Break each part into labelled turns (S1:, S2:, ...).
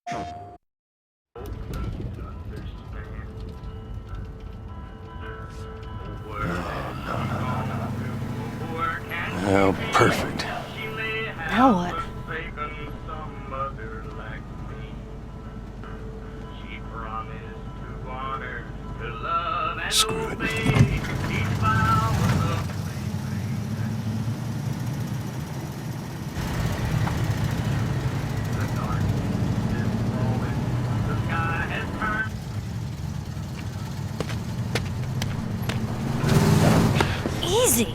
S1: Oh, perfect.
S2: Now what?
S1: Screw it.
S2: Easy.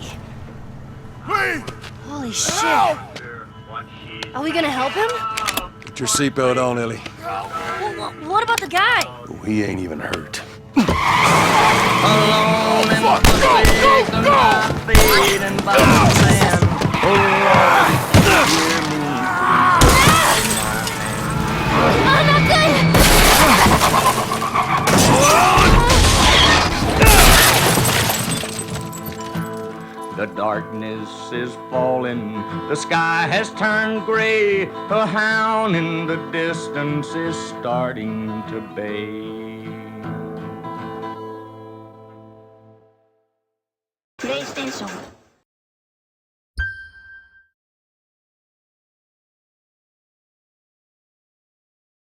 S3: Please!
S2: Holy shit. Are we gonna help him?
S1: Put your seatbelt on, Ellie.
S2: Well, what about the guy?
S1: Oh, he ain't even hurt.
S4: Alone in the forsaken path, and by the sand. Oh Lord, hear me.
S2: Oh, not good!
S4: The darkness is falling, the sky has turned gray. A hound in the distance is starting to bay.
S5: PlayStation